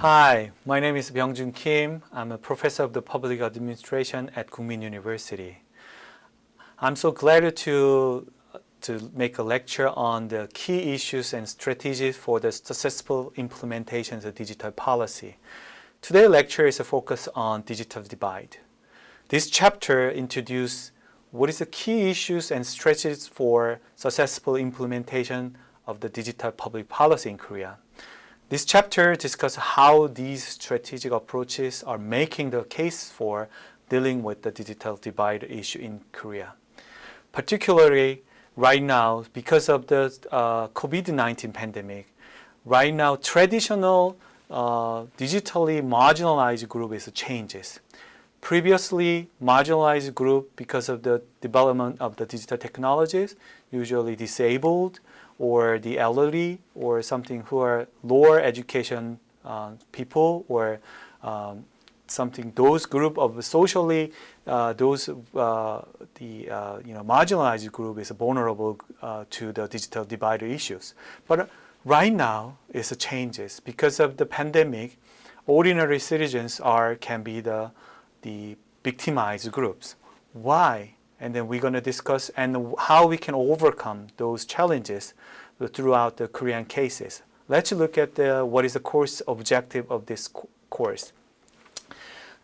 Hi, my name is Byung-Jun Kim. I'm a professor of the public administration at Kookmin University. I'm so glad to make a lecture on the key issues and strategies for the successful implementation of digital policy. Today's lecture is a focus on digital divide. This chapter introduces what is the key issues and strategies for successful implementation of the digital public policy in Korea. This chapter discusses how these strategic approaches are making the case for dealing with the digital divide issue in Korea. Particularly right now, because of the COVID-19 pandemic, right now traditional digitally marginalized group is changes. Previously, marginalized group, because of the development of the digital technologies, usually disabled or the elderly or something who are lower education people or something, those group of socially, marginalized group is vulnerable to the digital divide issues. But right now, it's changes. Because of the pandemic, ordinary citizens can be the victimized groups. Why? And then we're going to discuss and how we can overcome those challenges throughout the Korean cases. Let's look at what is the course objective of this course.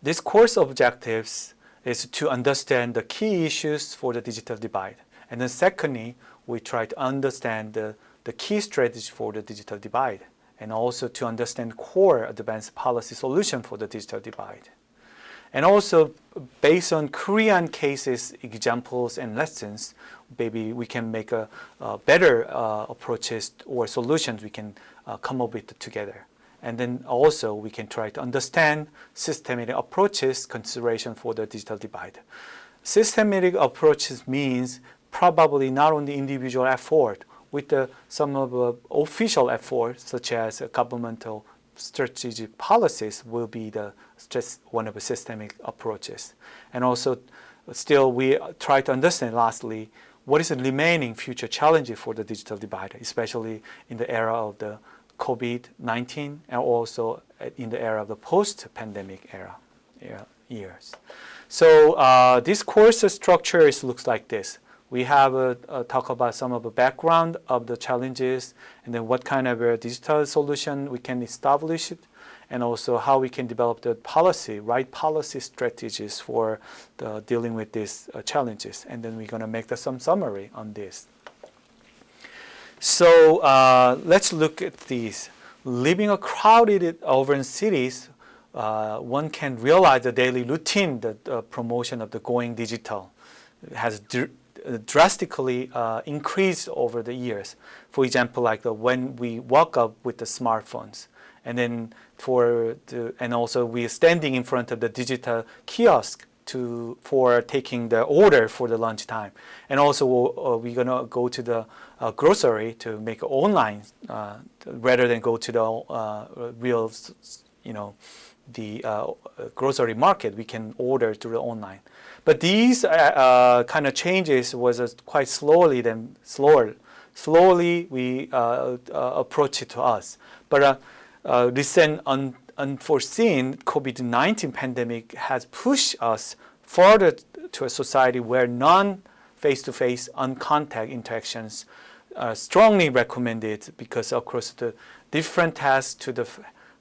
This course objectives is to understand the key issues for the digital divide. And then secondly, we try to understand the key strategy for the digital divide and also to understand core advanced policy solution for the digital divide. And also, based on Korean cases, examples, and lessons, maybe we can make a better approaches or solutions we can come up with together. And then also, we can try to understand systematic approaches, consideration for the digital divide. Systematic approaches means probably not only individual effort, with some of the official efforts, such as governmental strategic policies will be one of the systemic approaches. And also, still we try to understand, lastly, what is the remaining future challenges for the digital divide, especially in the era of the COVID-19 and also in the era of the post-pandemic years. So this course structure looks like this. We have talk about some of the background of the challenges and then what kind of a digital solution we can establish it, and also how we can develop the right policy strategies for dealing with these challenges. And then we're going to make some summary on this. So let's look at these. Living a crowded urban cities, one can realize the daily routine, the promotion of the going digital has drastically increased over the years. For example, like when we walk up with the smartphones, and then and also we are standing in front of the digital kiosk for taking the order for the lunchtime, and also we're gonna go to the grocery to make online rather than go to the real, the grocery market. We can order through the online. But these kind of changes was quite slowly we approach it to us. But recent unforeseen COVID-19 pandemic has pushed us further to a society where non-face-to-face, uncontact interactions are strongly recommended, because of course the different tasks to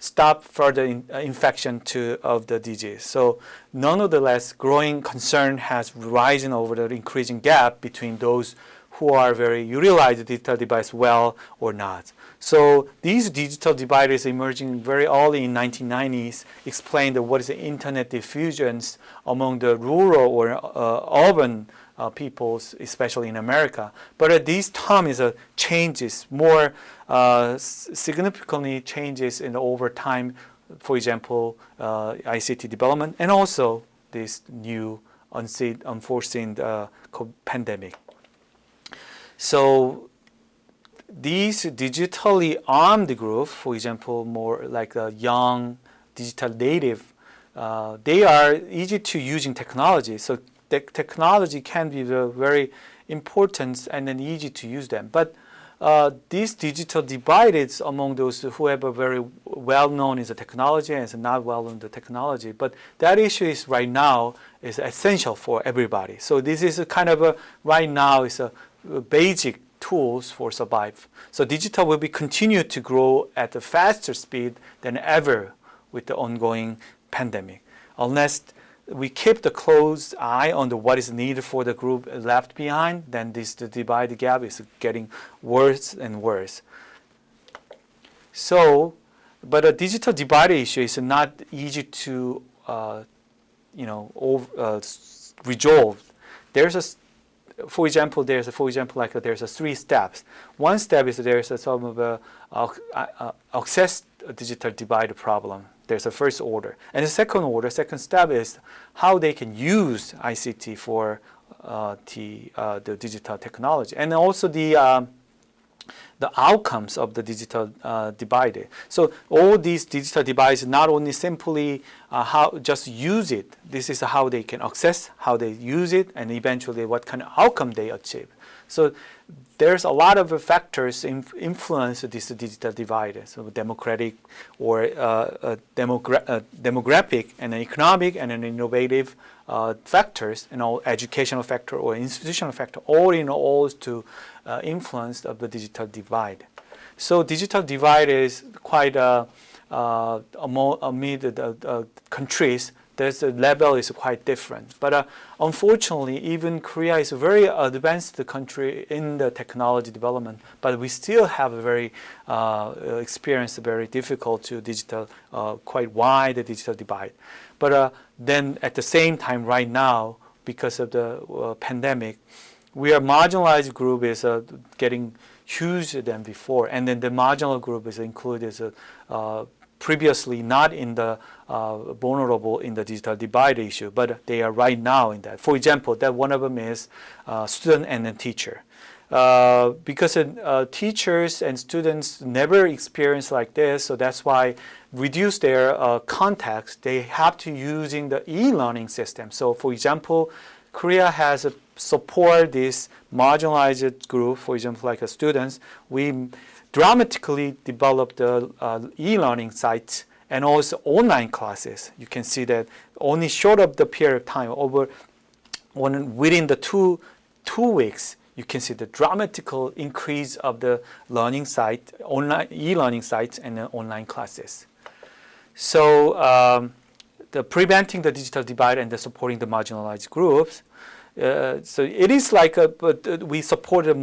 stop further infection of the disease. So nonetheless, growing concern has risen over the increasing gap between those who are very utilize the digital device well or not. So these digital dividers emerging very early in 1990s explained what is the internet diffusions among the rural or urban peoples, especially in America. But at this time is changes, more significantly changes over time. For example, ICT development, and also this new unforeseen pandemic. So these digitally armed group, for example, more like a young digital native, they are easy to using technology. So the technology can be very important and then easy to use them. But this digital divide is among those who have a very well known in the technology and is not well known in the technology. But that issue is right now is essential for everybody. So this is a kind of a right now is a basic tools for survive. So digital will be continue to grow at a faster speed than ever with the ongoing pandemic, unless we keep the close eye on what is needed for the group left behind, then the divide gap is getting worse and worse. So, but a digital divide issue is not easy to, resolve. For example, there's a 3 steps. One step is there's some of a access digital divide problem. There's a first order, and the second step is how they can use ICT for the digital technology, and also the outcomes of the digital divide. So all these digital divides not only simply how just use it. This is how they can access, how they use it, and eventually what kind of outcome they achieve. So there's a lot of factors influence this digital divide. So democratic or demographic and economic and an innovative factors, educational factor or institutional factor, all in all to influence of the digital divide. So digital divide is quite amid the countries. The level is quite different, but unfortunately, even Korea is a very advanced country in the technology development. But we still have a very very difficult to digital, quite wide digital divide. But then at the same time, right now, because of the pandemic, we are marginalized group is getting huger than before, and then the marginal group is included as previously not in the vulnerable in the digital divide issue, but they are right now in that. For example, that one of them is student and then teacher. Because teachers and students never experience like this, so that's why reduce their contacts. They have to using the e-learning system. So for example, Korea has support this marginalized group, for example, like students. We dramatically developed the e-learning sites and also online classes. You can see that only short of the period of time, within the two weeks, you can see the dramatical increase of the learning site, online e-learning sites, and online classes. So the preventing the digital divide and the supporting the marginalized groups. So it is like we supported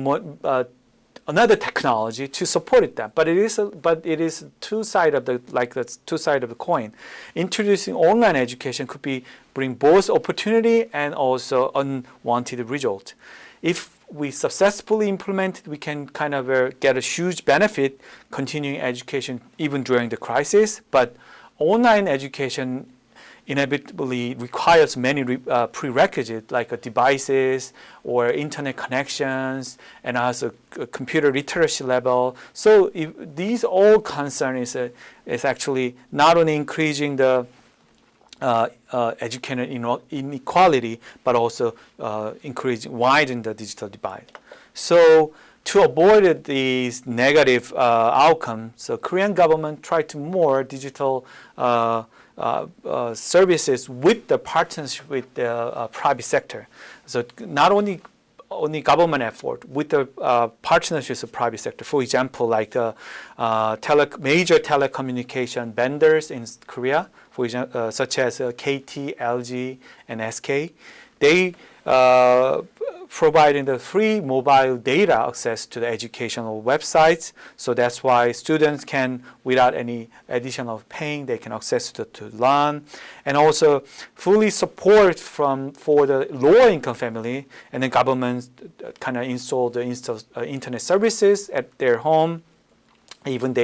another technology to support that, but it is two side of the two side of the coin. Introducing online education could bring both opportunity and also unwanted result. If we successfully implement it, we can kind of get a huge benefit continuing education even during the crisis. But online education inevitably requires many prerequisites like devices or internet connections and also a computer literacy level. So these all concern is actually not only increasing the educational inequality, but also widen the digital divide. So to avoid these negative outcomes, so Korean government tried to more digital services with the partnership with the private sector. So not only government effort with the partnerships of private sector. For example, like major telecommunication vendors in Korea, for example, such as KT, LG, and SK, they providing the free mobile data access to the educational websites. So that's why students can, without any additional paying, they can access to learn. And also fully support for the lower income family, and the government kind of install the internet services at their home. Even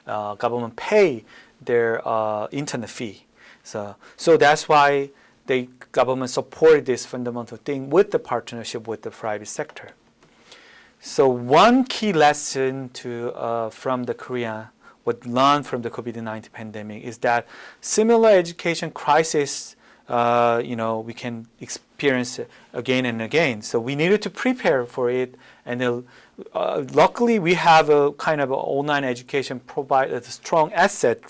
government pay their internet fee. So that's why the government supported this fundamental thing with the partnership with the private sector. So one key lesson from the Korea, what learned from the COVID-19 pandemic, is that similar education crisis we can experience again and again. So we needed to prepare for it, and luckily we have a kind of online education provide a strong asset.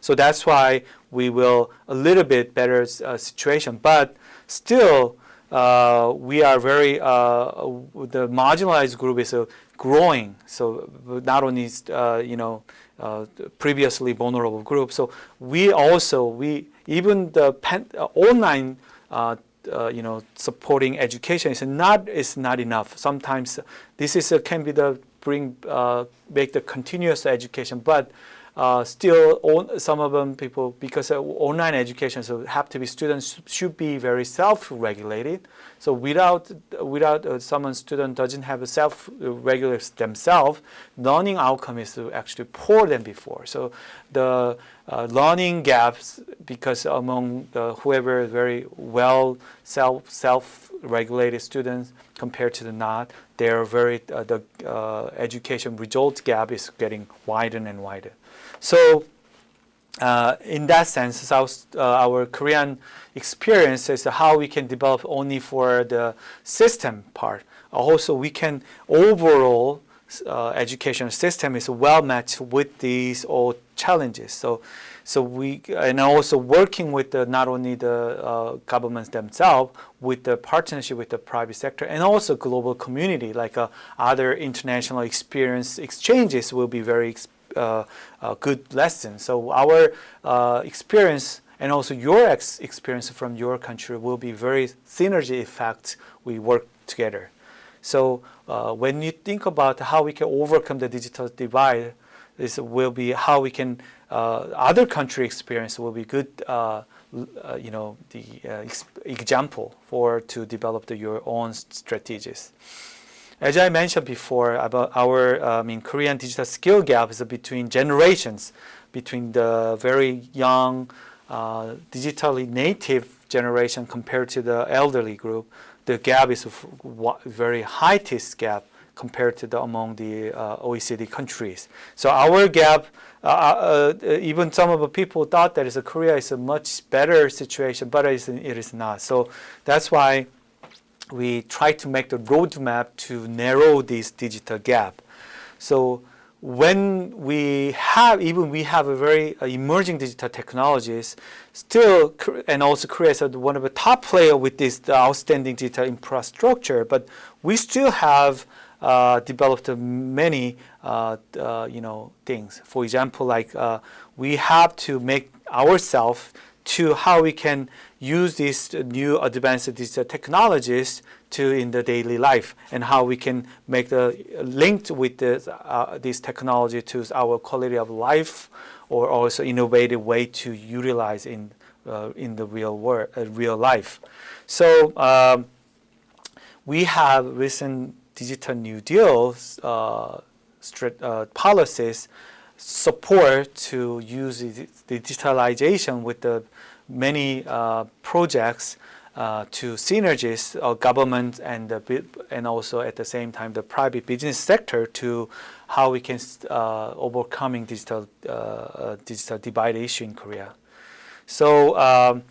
So that's why we will a little bit better situation, but still we are very the marginalized group is growing. So not only previously vulnerable group. So we even the online supporting education is not enough. Sometimes this can be make the continuous education, but still some of them people, because online education, so students should be very self-regulated. So without someone student doesn't have a self-regulate themselves, learning outcome is actually poor than before. So the learning gaps, because among whoever very well self-regulated students compared to the not, they're very the education result gap is getting wider and wider. So in that sense, our Korean experience is how we can develop only for the system part. Also, we can overall education system is well matched with these all challenges. So we, and also working with not only the governments themselves, with the partnership with the private sector, and also global community, like other international experience exchanges will be very good lesson. So our experience and also your experience from your country will be very synergy effect. We work together. So when you think about how we can overcome the digital divide, this will be how we can other country experience will be good. Example to develop your own strategies. As I mentioned before about our Korean digital skill gap is between generations, between the very young digitally native generation compared to the elderly group. The gap is very highest gap compared to among the OECD countries. So our gap, even some of the people thought that Korea is a much better situation, but it is not. So that's why we try to make the roadmap to narrow this digital gap. So when we have a very emerging digital technologies, still, and also Korea is one of the top player with this outstanding digital infrastructure, but we still have developed many things. For example, like we have to make ourselves to how we can use these new advanced digital technologies in the daily life, and how we can make the linked with this technology to our quality of life, or also innovative way to utilize in the real life. So we have recent digital New Deals policies support to use digitalization with the many projects to synergies of government and also at the same time the private business sector to how we can overcoming digital divide issue in Korea. So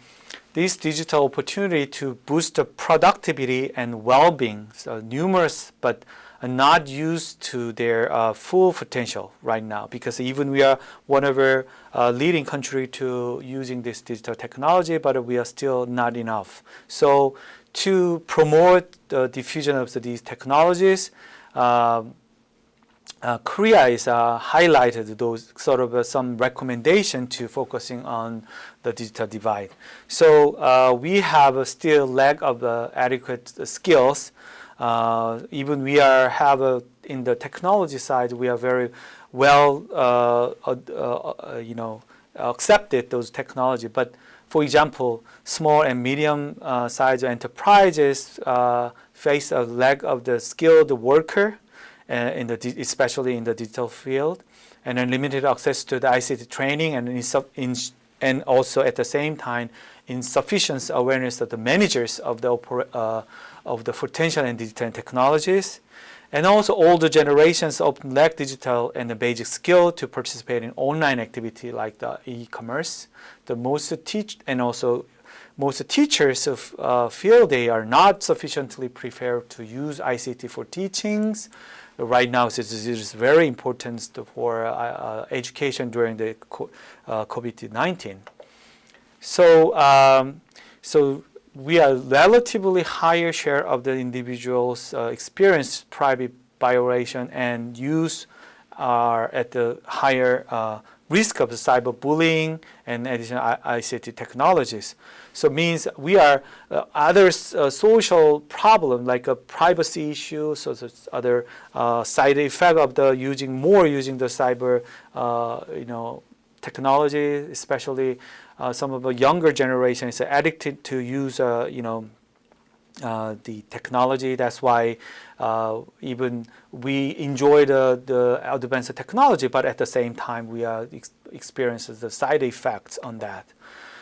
this digital opportunity to boost the productivity and well-being, so numerous but not used to their full potential right now, because even we are one of our leading country to using this digital technology, but we are still not enough. So to promote the diffusion of these technologies, Korea is highlighted those sort of some recommendation to focusing on the digital divide. So we have still lack of adequate skills. Even we have in the technology side, we are very well accepted those technology. But for example, small and medium sized enterprises face a lack of the skilled worker, especially in the digital field, and limited access to the ICT training, and also at the same time insufficient awareness of the managers of the potential in digital technologies, and also older generations often lack digital and the basic skill to participate in online activity like the e-commerce. The most teach and also most teachers feel they are not sufficiently prepared to use ICT for teachings. Right now, it is very important for education during the COVID-19. So we are relatively higher share of the individuals experience private violation and use are at the higher risk of cyberbullying and additional ICT technologies. So it means we are other social problem like a privacy issue, so other side effect of the using the cyber technology, especially some of the younger generation is addicted to use the technology. That's why even we enjoy the advanced technology, but at the same time we are experiencing the side effects on that.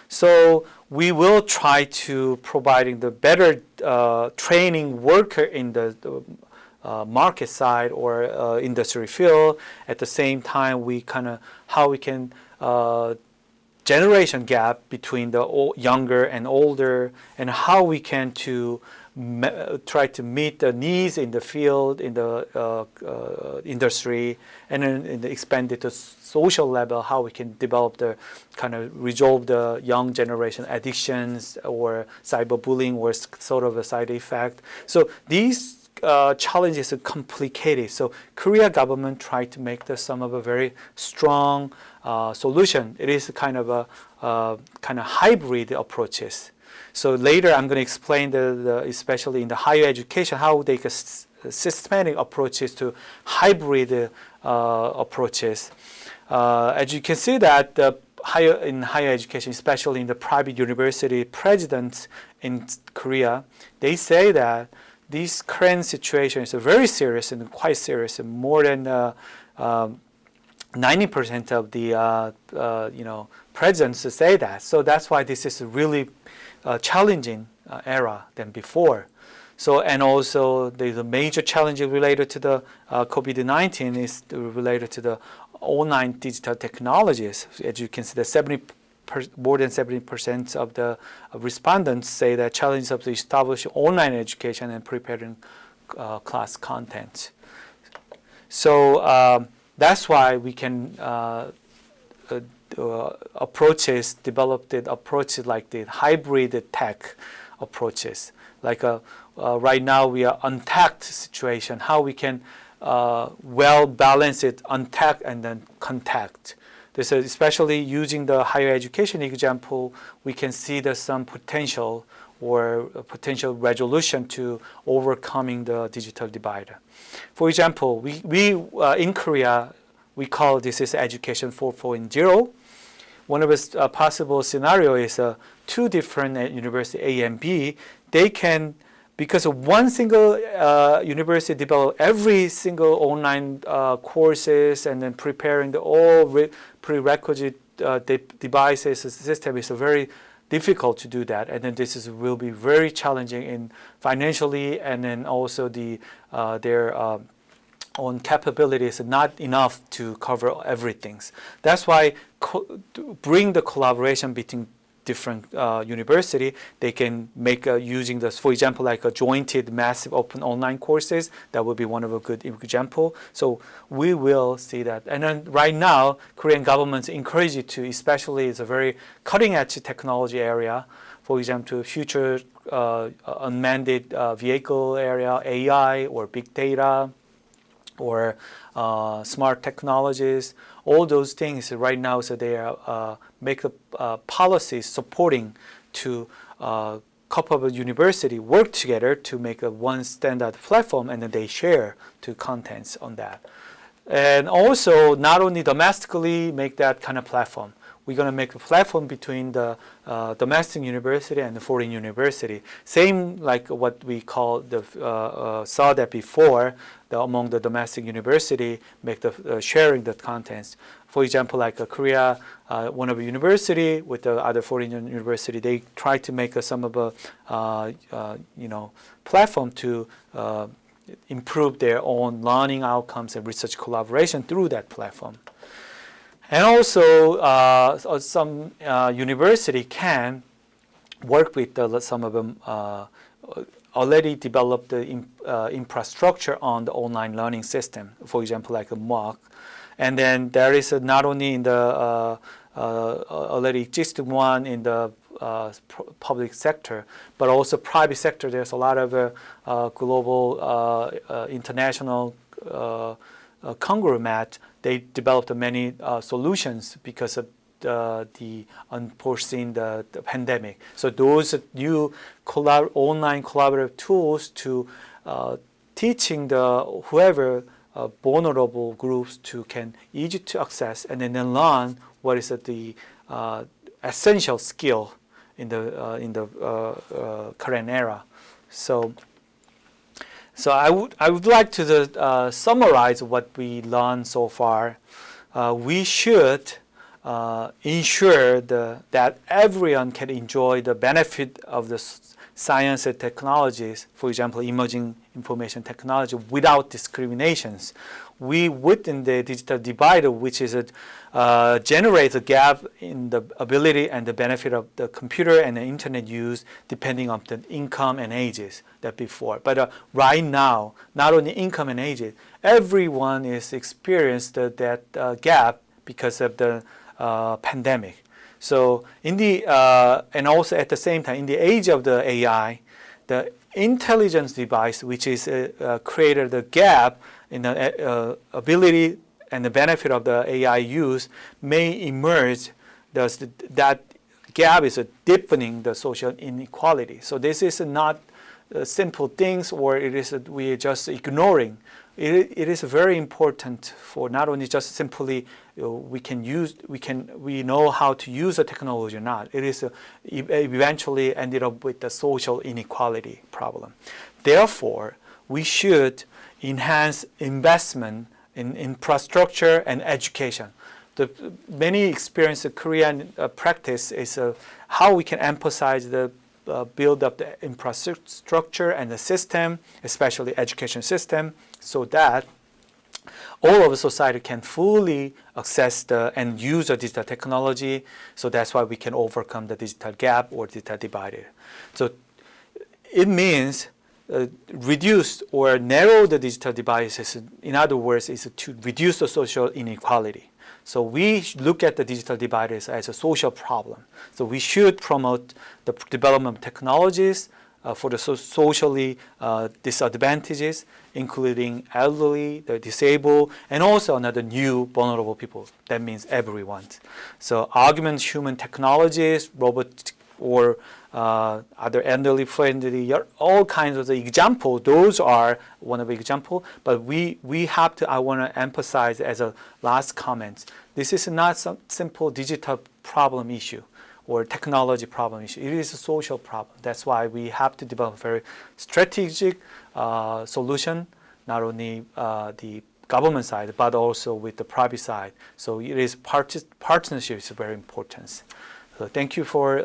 So we will try to providing the better training worker in the market side or industry field. At the same time, we kind of how we can generation gap between the younger and older, and how we can try to meet the needs in the field, in the industry, and then in the expanded to social level, how we can develop the kind of resolve the young generation addictions or cyberbullying or sort of a side effect. So these challenges are complicated. So Korea government tried to make some of a very strong solution. It is kind of a kind of hybrid approaches. So later I'm going to explain especially in the higher education, how they can systematic approaches to hybrid approaches. As you can see that in higher education, especially in the private university presidents in Korea, they say that this current situation is very serious and quite serious, and more than 90% of the presidents say that. So that's why this is a really challenging era than before. So, and also there's a major challenge related to the COVID-19 is related to the online digital technologies. As you can see, more than 70% of the respondents say that challenges of establishing online education and preparing class content. So that's why we can developed approaches like the hybrid tech approaches. Like right now we are untact situation, how we can well balance it, untact and then contact. This is especially using the higher education example, we can see there's some potential or potential resolution to overcoming the digital divide. For example, we in Korea, we call this is education 4.0. One of the possible scenario is two different university, A and B. They can, because of one single university develop every single online courses and then preparing the all prerequisite devices system is very difficult to do that, and then will be very challenging in financially, and then also their own capabilities are not enough to cover everything. That's why bring the collaboration between different university, they can make using this, for example, like a jointed massive open online courses. That would be one of a good example. So we will see that. And then right now, Korean governments encourage you to, especially it's a very cutting edge technology area. For example, future unmanned vehicle area, AI or big data, or smart technologies, all those things right now. So they are make the policies supporting to couple of university work together to make a one standard platform, and then they share to contents on that. And also not only domestically make that kind of platform. We're going to make a platform between the domestic university and the foreign university. Same like what we call saw that before, among the domestic university, make the sharing the contents. For example, like Korea, one of the university with the other foreign university, they try to make some of a platform to improve their own learning outcomes and research collaboration through that platform. And also, some university can work with some of them already developed the infrastructure on the online learning system, for example, like a MOOC. And then there is not only in the already existing one in the public sector, but also private sector. There's a lot of global, international conglomerate. They developed many solutions because of the unforeseen the pandemic. So those new online collaborative tools to teaching the whoever vulnerable groups to can easy to access and then learn what is the essential skill in the current era. So I would like to summarize what we learned so far. We should ensure that everyone can enjoy the benefit of the science and technologies, for example, emerging information technology, without discriminations. We within the digital divide, which is generates a gap in the ability and the benefit of the computer and the internet use depending on the income and ages that before. But right now, not only income and ages, everyone is experienced that gap because of the pandemic. So in the and also at the same time, in the age of the AI, the intelligence device, which is created the gap in the ability and the benefit of the AI use, may emerge. That gap is deepening the social inequality. So this is not simple things, or it is we are just ignoring. It is very important for not only just simply we know how to use the technology or not. It is eventually ended up with the social inequality problem. Therefore, we should enhance investment in infrastructure and education. The many experience of Korean practice is how we can emphasize the build up the infrastructure and the system, especially education system, so that all of the society can fully access and use the digital technology. So that's why we can overcome the digital gap or digital divide. So it means reduce or narrow the digital divide. In other words, is to reduce the social inequality. So we look at the digital divide as a social problem. So we should promote the development of technologies for the socially disadvantages, including elderly, the disabled, and also another new vulnerable people. That means everyone. So augment human technologies, robot or other elderly friendly, all kinds of the example. Those are one of the example. But we have to. I want to emphasize as a last comment. This is not some simple digital problem issue or technology problem issue. It is a social problem. That's why we have to develop a very strategic solution, not only the government side, but also with the private side. So it is partnership is very important. So thank you for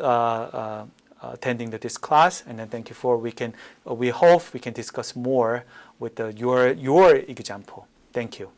attending this class, and then thank you for we hope we can discuss more with your example. Thank you.